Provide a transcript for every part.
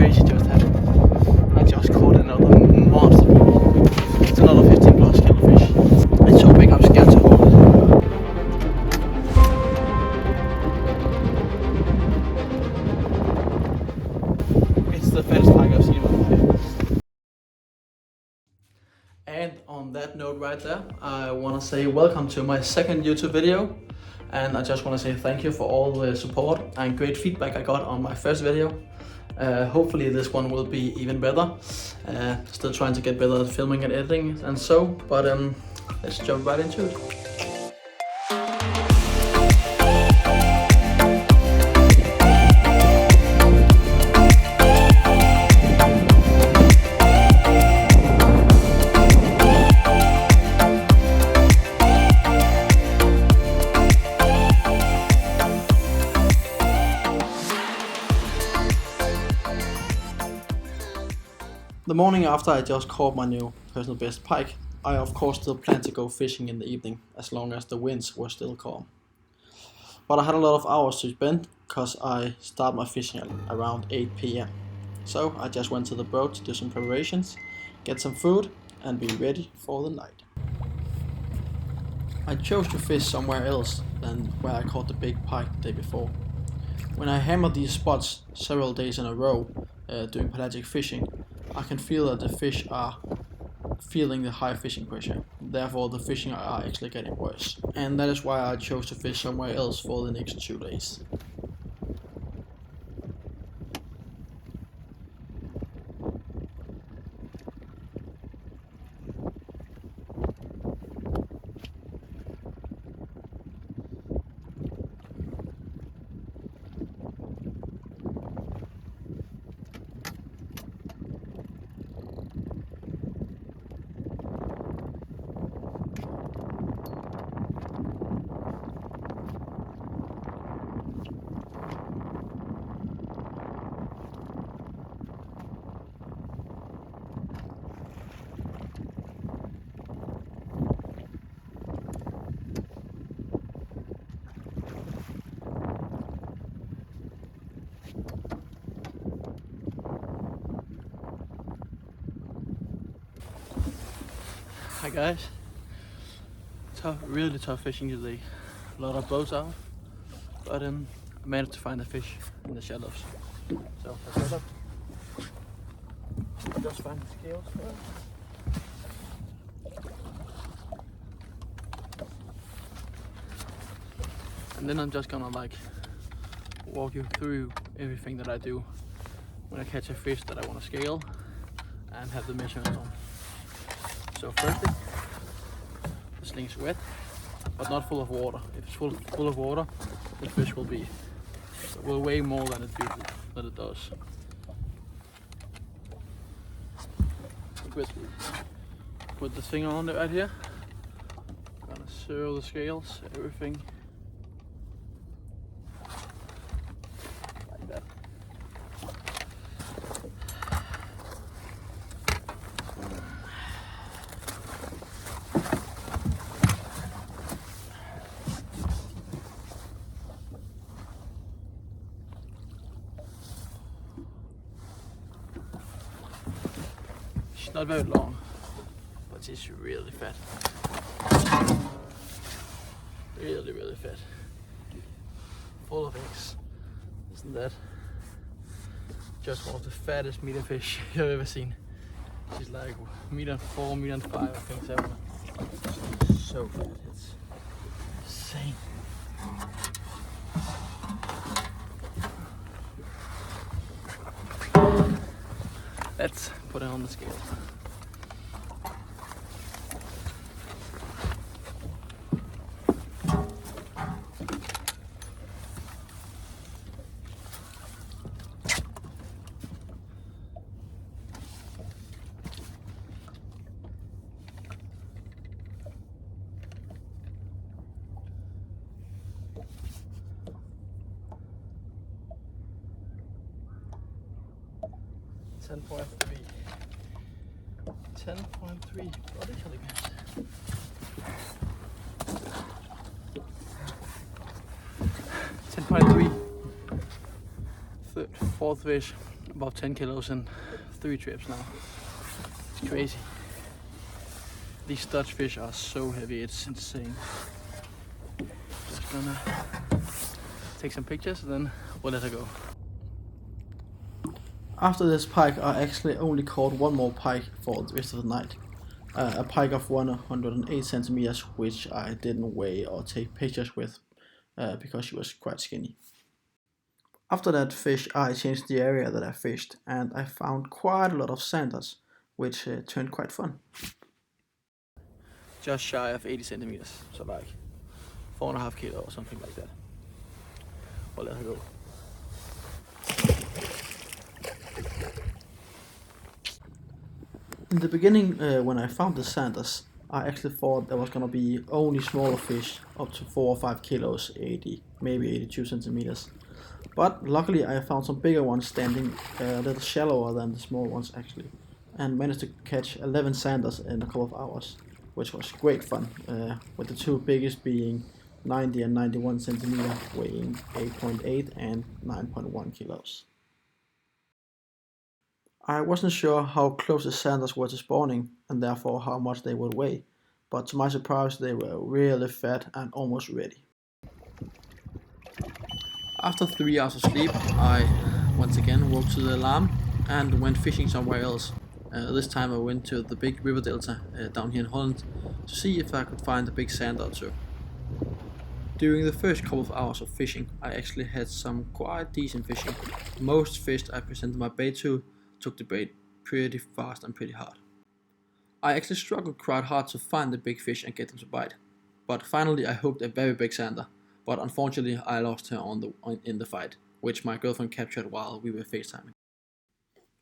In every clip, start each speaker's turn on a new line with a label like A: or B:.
A: crazy just happened. I just caught another monster. It's another 15 plus kilo fish. It's so big I'm scared to hold it. It's the fattest pike I've seen in my life. And on that note right there, I want to say welcome to my second YouTube video. And I just want to say thank you for all the support and great feedback I got on my first video. Hopefully this one will be even better. Still trying to get better at filming and editing and so, but let's jump right into it. The morning after I just caught my new personal best pike, I of course still planned to go fishing in the evening as long as the winds were still calm. But I had a lot of hours to spend because I start my fishing at around 8 p.m. So I just went to the boat to do some preparations, get some food and be ready for the night. I chose to fish somewhere else than where I caught the big pike the day before. When I hammer these spots several days in a row doing pelagic fishing, I can feel that the fish are feeling the high fishing pressure. Therefore the fishing are actually getting worse. And that is why I chose to fish somewhere else for the next 2 days. Hi guys, really tough fishing today. A lot of boats out, but I managed to find a fish in the shallows. So I set up. I'll just find the scales first. And then I'm just gonna walk you through everything that I do when I catch a fish that I want to scale and have the measurements on. So firstly, the sling's wet, but not full of water. If it's full of water, the fish will weigh more than it does. Put the thing on it right here. Gonna zero the scales, everything. Like that. She's not very long, but she's really fat. Really fat. Full of eggs. Isn't that just one of the fattest meter fish you've ever seen? She's like 1.4 meters, 1.5 meters, I think so. So fat, it's insane. Let's put it on the scale. Ten point three. 10.3 body kilograms. 10.3 third. Fourth fish, about 10 kilos in 3 trips now. It's crazy. These Dutch fish are so heavy, it's insane. Just gonna take some pictures and then we'll let her go. After this pike, I actually only caught one more pike for the rest of the night. A pike of 108 centimeters, which I didn't weigh or take pictures with because she was quite skinny. After that fish, I changed the area that I fished and I found quite a lot of zanders, which turned quite fun. Just shy of 80 centimeters, so like 4.5 kilo or something like that. We'll let her go. In the beginning, when I found the zanders, I actually thought there was gonna be only smaller fish up to 4 or 5 kilos, 80, maybe 82 centimeters. But luckily I found some bigger ones standing a little shallower than the small ones actually, and managed to catch 11 zanders in a couple of hours, which was great fun, with the two biggest being 90 and 91 centimeter, weighing 8.8 and 9.1 kilos. I wasn't sure how close the zanders were to spawning and therefore how much they would weigh, but to my surprise they were really fat and almost ready. After 3 hours of sleep, I once again woke to the alarm and went fishing somewhere else. This time I went to the big river delta down here in Holland to see if I could find a big zander or two. During the first couple of hours of fishing, I actually had some quite decent fishing. Most fish I presented my bait to took the bait pretty fast and pretty hard. I actually struggled quite hard to find the big fish and get them to bite, but finally I hooked a very big zander, but unfortunately I lost her in the fight, which my girlfriend captured while we were FaceTiming.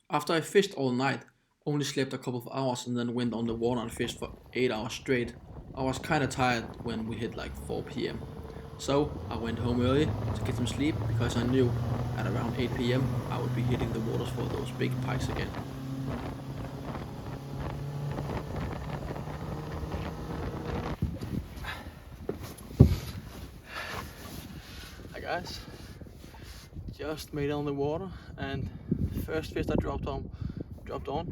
A: After I fished all night, only slept a couple of hours and then went on the water and fished for 8 hours straight, I was kinda tired when we hit like 4 PM. So I went home early to get some sleep because I knew at around 8 PM I would be hitting the waters for those big pikes again. Hi guys, just made it on the water and the first fish I dropped on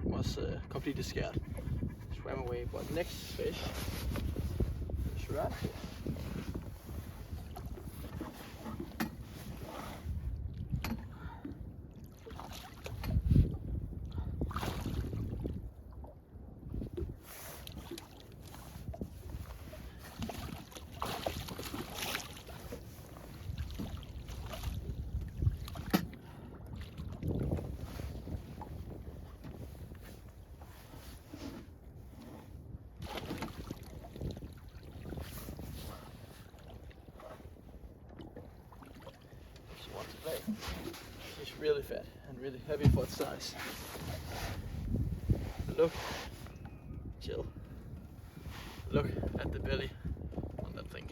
A: was completely scared. Swam away, but next fish is right here. She's really fat and really heavy for its size. Look, chill. Look at the belly on that thing.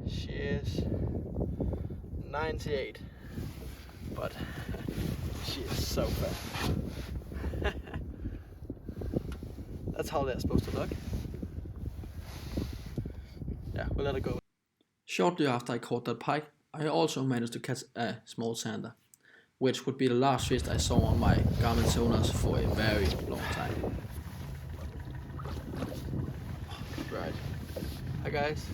A: She is 98, but she is so fat. That's how they're supposed to look. Yeah, we'll let her go. Shortly after I caught that pike, I also managed to catch a small zander, which would be the last fish I saw on my Garmin sonars for a very long time. Right. Hi guys.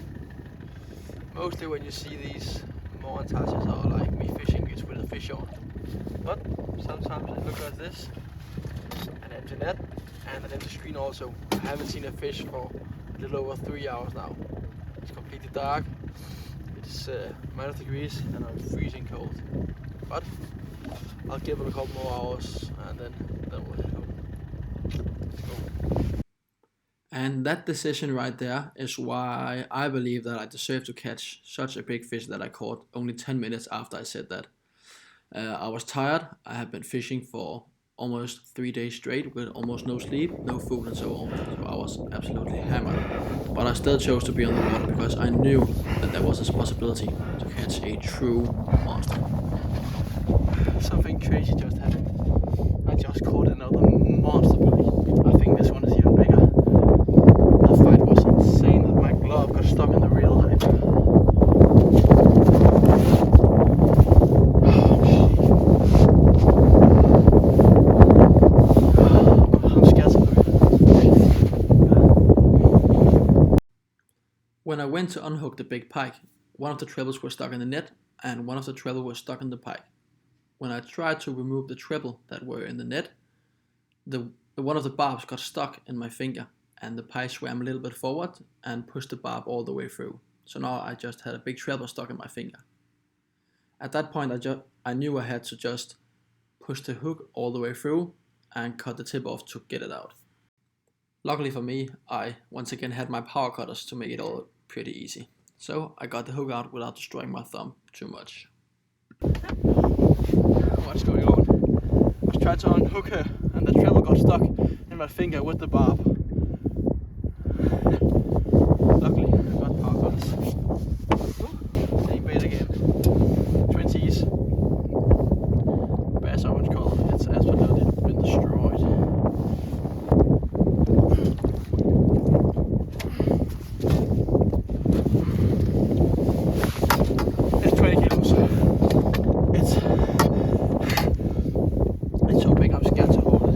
A: Mostly when you see these montages are like me fishing, it's with a fish on. But sometimes I look like this, an empty net and an empty screen also. I haven't seen a fish for a little over 3 hours now. It's completely dark. It's minus degrees and I'm freezing cold. But I'll give it a couple more hours and then we'll head home. Let's go. And that decision right there is why I believe that I deserve to catch such a big fish that I caught only 10 minutes after I said that. I was tired. I had been fishing for almost 3 days straight with almost no sleep, no food and so on. So I was absolutely hammered. But I still chose to be on the water because I knew that there was this possibility to catch a true monster. Something crazy just happened. I just caught another monster pike. I think this one is even bigger. The fight was insane. My glove got stuck in the reel. went to unhook the big pike. One of the trebles were stuck in the net and one of the treble was stuck in the pike. When I tried to remove the treble that were in the net, one of the barbs got stuck in my finger and the pike swam a little bit forward and pushed the barb all the way through. So now I just had a big treble stuck in my finger. At that point I knew I had to just push the hook all the way through and cut the tip off to get it out. Luckily for me, I once again had my power cutters to make it all pretty easy. So I got the hook out without destroying my thumb too much. What's going on? I was trying to unhook her and the treble got stuck in my finger with the barb. Luckily I got power cutters. Same bait again. 20s. Bass orange color. It's absolutely been destroyed. It's 20 kilos. It's so big I'm scared to hold it.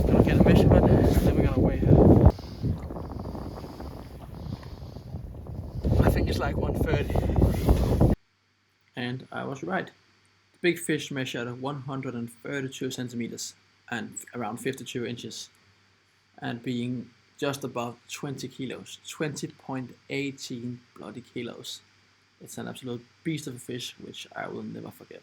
A: Gonna get a measurement and then we're gonna weigh her. I think it's like 130. And I was right. The big fish measured 132 centimeters and around 52 inches and being just about 20 kilos, 20.18 bloody kilos. It's an absolute beast of a fish which I will never forget.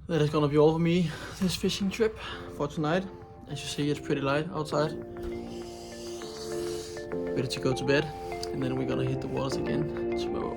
A: That is gonna be all for me this fishing trip for tonight. As you see, it's pretty light outside. Ready to go to bed and then we're gonna hit the waters again tomorrow.